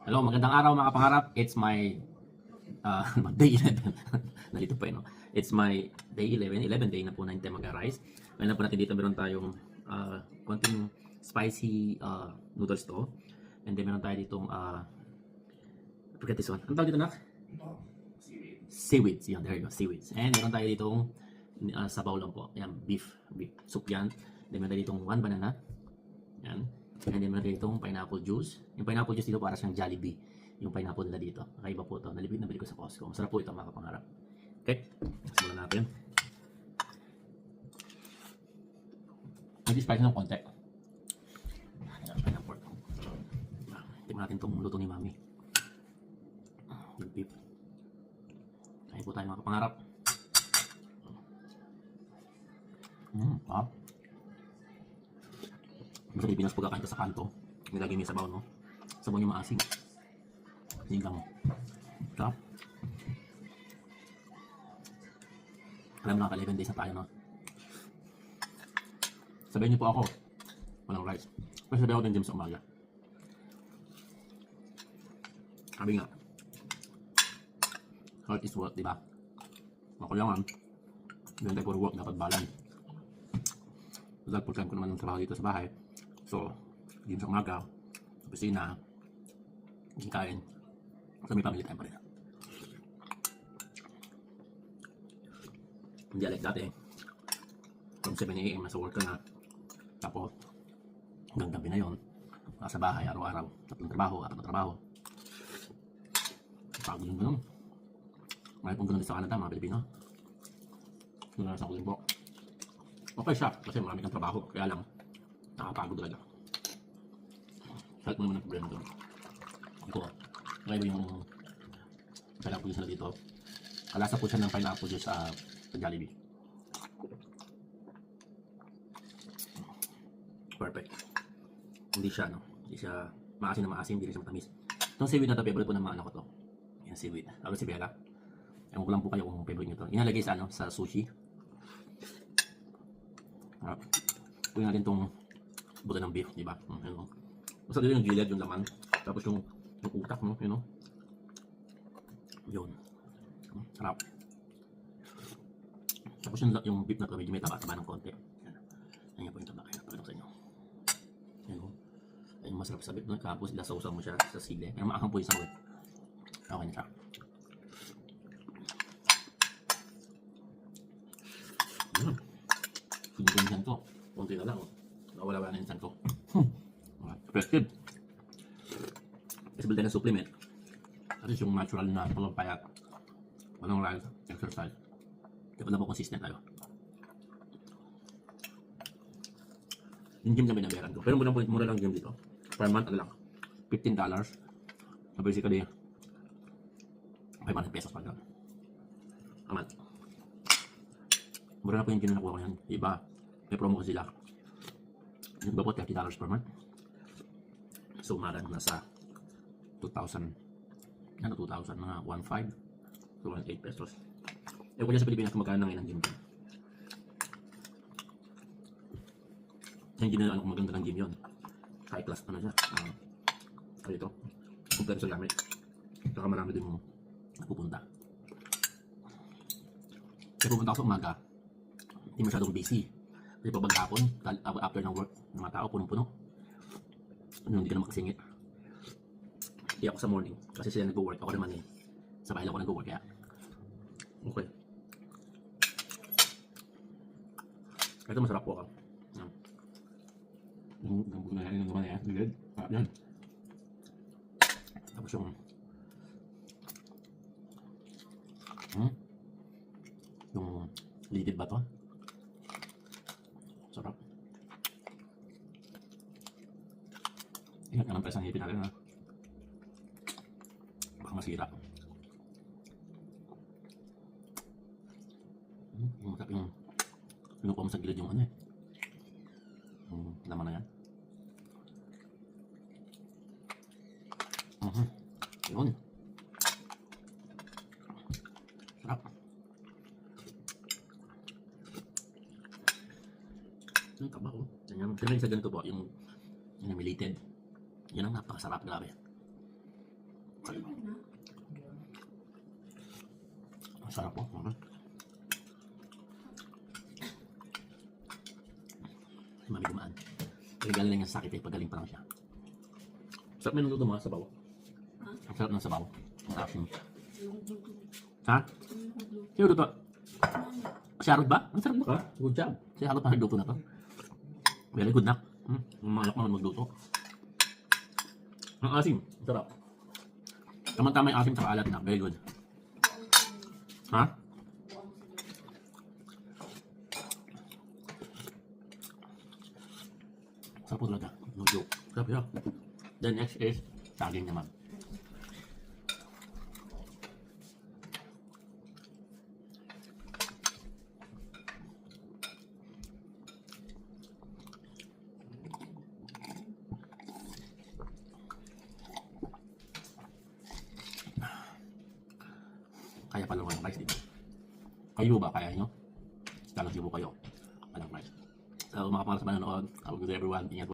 Hello, magandang araw mga kapangarap. It's my day 11. Nalito pa no. It's my day 11, 11 day na po na hindi mag-arise. Ngayon na po natin dito meron tayong konting spicy noodles to. And then meron tayo ditong I forget this one. Ano tawag dito nak? Seaweeds. Yan, there you go, seaweeds. And meron tayo ditong sabaw lang po. Yan, beef soup yan. Then meron tayo ditong one banana. Yan. And then meron ditong pineapple juice. Yung pineapple juice dito para siyang Jollibee. Yung pineapple nila dito. Kakaiba po ito. Nabili ko sa Costco. Masarap po ito mga kapangarap. Okay. Simulan natin. Nag-spice ng konti. Ayan, pineapple. Tingnan natin itong luto ni Mami. Yung beef. Kain po tayo mga kapangarap. Ah. Sa Pilipinas pagkakain ka sa kanto, nilagay mo yung sabaw, no? Sabaw niya maasim. Sinigang mo. Sarap. Alam mo na, 11 days na tayo, no? Sabihin niyo po ako, walang rice. Kasi sabi ako din gym sa umaga. Sabi nga, health is wealth, diba? Ako lang, hindi tayo puro work, dapat balance. Dahil full time ko naman ng trabaho dito sa bahay. So, gym sa umaga, opisina, kain. So, may family time pa rin. Hindi like dati. From 7 AM nasa work ka na. Tapos, hanggang gabi na yun. Nasa bahay, araw-araw. Tatlong trabaho, apat na trabaho. Pagod yung ganun. May pong ganun din sa Canada, mga Pilipino. Nalasan ko din po. Okay siya, kasi marami kang trabaho. Kaya lang, nakapagod talaga. Health mo naman ang problema doon. Ito, kaya yung pineapple juice na dito. Kalasa po siya ng pineapple juice sa Jollibee. Perfect. Hindi siya, no? Hindi siya maasin na maasin, hindi rin siya matamis. Itong seaweed na ito, favorite po ng mga anak ko to. Yan, seaweed. Lalo si Bella. Ewan ko lang po kayo kung favorite nyo to. Inalagay sa, sa sushi. Kunin natin itong buto ng beef, di ba? Ano? Basta dito yung gilid, yung laman. Tapos yung utak, no? You know? Yun. Sarap. Tapos yung beef na ito, medyo may taba-taba ng konti. Ayan po yung taba. Kaya pakita ko sa inyo. Ayan o. Ayan, masarap sa beef, no? Tapos ilasaw-saw mo siya sa sili. Ayan, maakang po yung sawi. Okay na siya. Pinigyan ko. Kunti na lang. Nawala-wala na yung ko. Effective. Kasi bilhin ng supplement. Kasi yung natural na pagpapayat. Walang rice, exercise. Kaya pala po consistent tayo. Yung gym na binabayaran ko. Pero mura lang gym dito. Per month, ano lang. $15. So basically, 500 pesos pa lang. A month. Mura na po yung gym na nakuha ko yan. Iba. May promo ko sila. Yung iba po, $30 per month. So, marang nasa 2,000. Ano, 2,000? Mga 1,500. So, 1,800 pesos. Eh, kung sa Pilipinas, kung magkano ng gym dyan. Yung gym na, kung maganda ng gym yun. High class, ano siya. Kaya ito. Kumpara sa gamit. Saka marami din mo pupunta. Kaya pupunta ako sa umaga. Hindi masyadong busy. Kasi pag hapon, after ng work, ng mga tao, punong-puno. Hindi ka na makasingit. Hindi ako sa morning, kasi sila nag-work. Ako naman eh. Sa bahay lang ako nag-work, kaya. Okay. Ito masarap po ako. Yung naman yan, ligid. Sarap yan. Tapos yung liquid ba to? Sarap. Ingat ka ng presang ngipin natin, ha? Baka masira. Masarap yung pinukuha mo sa gilid yung ano eh. Laman na yan. Yun. Sarap. Yung taba ko. Ganyan sa ganito po, yung humilited. Yan ang napakasarap, grabe. Masarap po. Si Mami gumaan. Regalo lang niya sa sakit eh. Pagaling pa lang siya. Sarap may nagluto mga sabaw. Ang sarap ng sabaw. Ang asin. Ha? Sino luto? Si Harold ba? Ang sarap ba? Good job. Si Harold pa nagluto na to. Very good na. Malak naman magluto. Ang asim. Ang sarap. Tama-tama yung asim sa alat na. Very good. Ha? Sarap po talaga. No joke. Sarap yun. Then next is saging naman. Kaya pala walang rice dito. Kayo ba? Kaya nyo? Talang sibo kayo. Walang rice. So mga pangalas sa manonood. Have a good day everyone. Ingat po.